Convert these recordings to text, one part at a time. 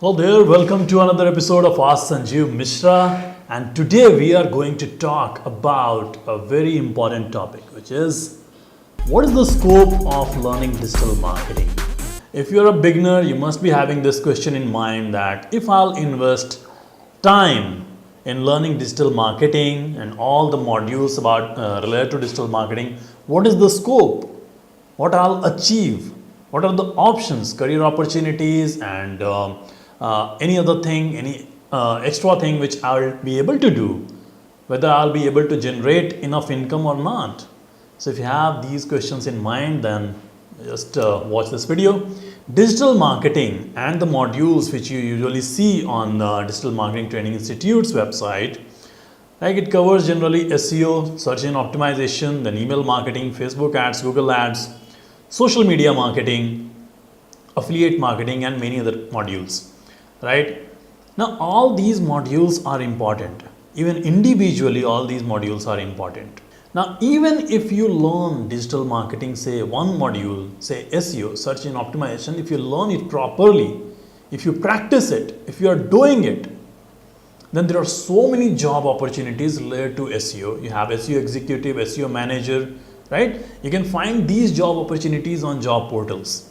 Well, there, welcome to another episode of Ask Sanjeev Mishra, and today we are going to talk about a very important topic, which is what is the scope of learning digital marketing? If you're a beginner, you must be having this question in mind that if I'll invest time in learning digital marketing and all the modules about related to digital marketing, what is the scope? What I'll achieve? What are the options, career opportunities, and any other thing, any extra thing which I'll be able to do, whether I'll be able to generate enough income or not. So if you have these questions in mind, then just watch this video. Digital marketing and the modules which you usually see on the Digital Marketing Training Institute's website, like it covers generally SEO, search engine optimization, then email marketing, Facebook ads, Google ads, social media marketing, affiliate marketing, and many other modules. Right? Now, all these modules are important. Even individually, all these modules are important. Now, even if you learn digital marketing, say one module, say SEO, search engine optimization, if you learn it properly, if you practice it, if you are doing it, then there are so many job opportunities related to SEO. You have SEO executive, SEO manager, right? You can find these job opportunities on job portals.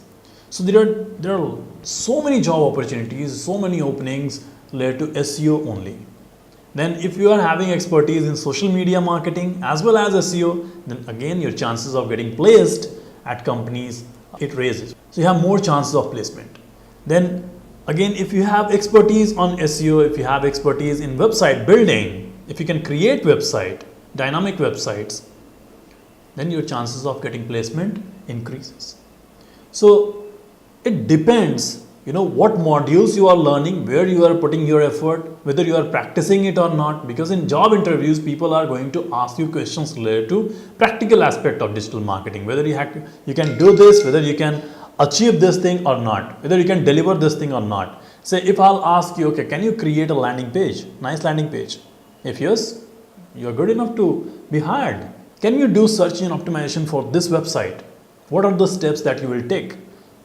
So there are so many job opportunities, so many openings related to SEO only. Then if you are having expertise in social media marketing as well as SEO, then again your chances of getting placed at companies, it raises. So you have more chances of placement. Then again, if you have expertise on SEO, if you have expertise in website building, if you can create website, dynamic websites, then your chances of getting placement increases. So it depends, what modules you are learning, where you are putting your effort, whether you are practicing it or not, because in job interviews, people are going to ask you questions related to practical aspect of digital marketing, whether you can do this, whether you can achieve this thing or not, whether you can deliver this thing or not. Say if I'll ask you, okay, can you create a landing page, nice landing page? If yes, you're good enough to be hired. Can you do search engine optimization for this website? What are the steps that you will take?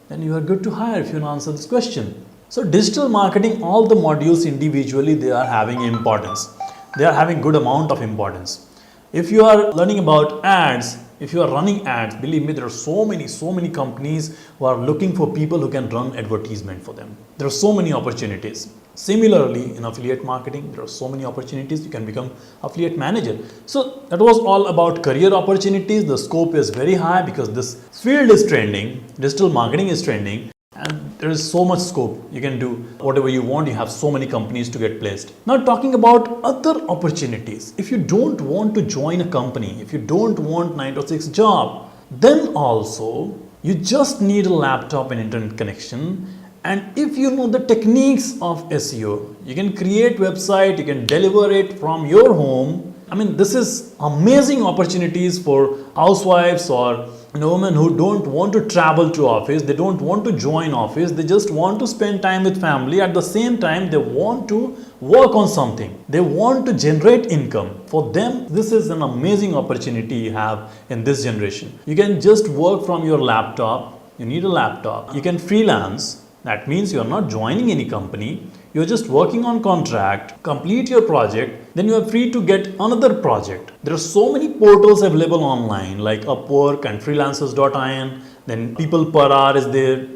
Then you are good to hire if you answer this question. So digital marketing, all the modules individually, they are having importance. They are having good amount of importance. If you are learning about ads, if you are running ads, believe me, there are so many companies who are looking for people who can run advertisement for them. There are so many opportunities. Similarly, in affiliate marketing, there are so many opportunities. You can become affiliate manager. So that was all about career opportunities. The scope is very high because this field is trending. Digital marketing is trending. And there is so much scope. You can do whatever you want. You have so many companies to get placed. Now talking about other opportunities. If you don't want to join a company, if you don't want 9 to 6 job, then also you just need a laptop and internet connection. And if you know the techniques of SEO, you can create website, you can deliver it from your home. I mean, this is amazing opportunities for housewives or women who don't want to travel to office, they don't want to join office, they just want to spend time with family. At the same time, they want to work on something. They want to generate income. For them, this is an amazing opportunity you have in this generation. You can just work from your laptop. You need a laptop. You can freelance. That means you are not joining any company. You are just working on contract, complete your project, then you are free to get another project. There are so many portals available online like Upwork and freelancers.in, then People Per Hour is there,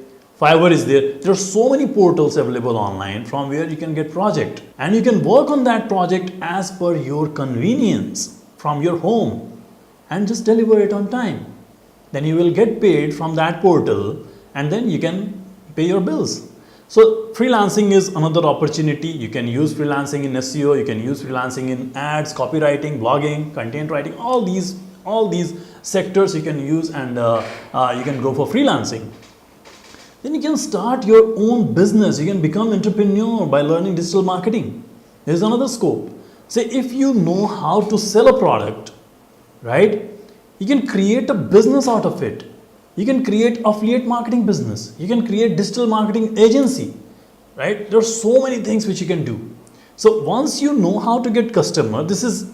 Fiverr is there. There are so many portals available online from where you can get project. And you can work on that project as per your convenience from your home and just deliver it on time. Then you will get paid from that portal and then you can pay your bills. So freelancing is another opportunity. You can use freelancing in SEO, you can use freelancing in ads, copywriting, blogging, content writing, all these sectors you can use, and you can go for freelancing. Then you can start your own business. You can become entrepreneur by learning digital marketing. There's another scope. Say if you know how to sell a product, right? You can create a business out of it. You can create affiliate marketing business. You can create digital marketing agency, right? There are so many things which you can do. So once you know how to get customer, this is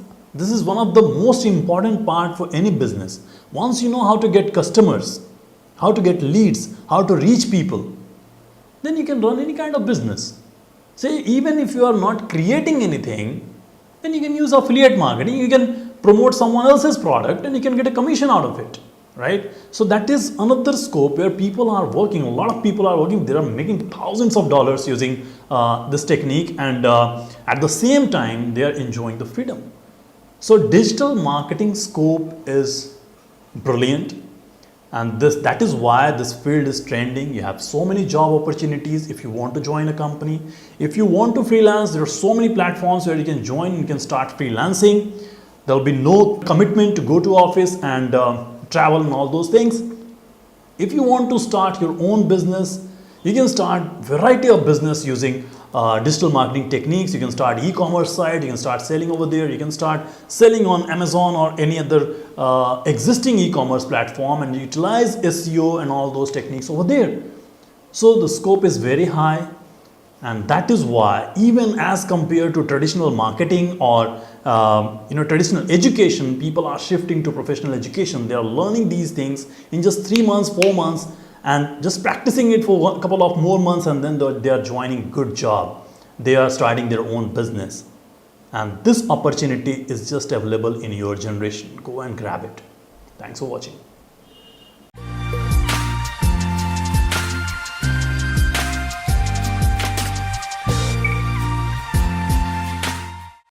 one of the most important part for any business. Once you know how to get customers, how to get leads, how to reach people, then you can run any kind of business. say even if you are not creating anything, then you can use affiliate marketing. You can promote someone else's product and you can get a commission out of it, right? So that is another scope where people are working. A lot of people are working. They are making thousands of dollars using this technique, and at the same time they are enjoying the freedom. So digital marketing scope is brilliant, and that is why this field is trending. You have so many job opportunities if you want to join a company. If you want to freelance, there are so many platforms where you can join. You can start freelancing. There will be no commitment to go to office and travel and all those things. If you want to start your own business, you can start variety of business using digital marketing techniques. You can start e-commerce site, you can start selling over there, you can start selling on Amazon or any other existing e-commerce platform and utilize SEO and all those techniques over there. So the scope is very high, and that is why even as compared to traditional marketing or traditional education, people are shifting to professional education. They are learning these things in just 3 months, 4 months, and just practicing it for a couple of more months, and then they are joining good job. They are starting their own business, and this opportunity is just available in your generation. Go and grab it. Thanks for watching.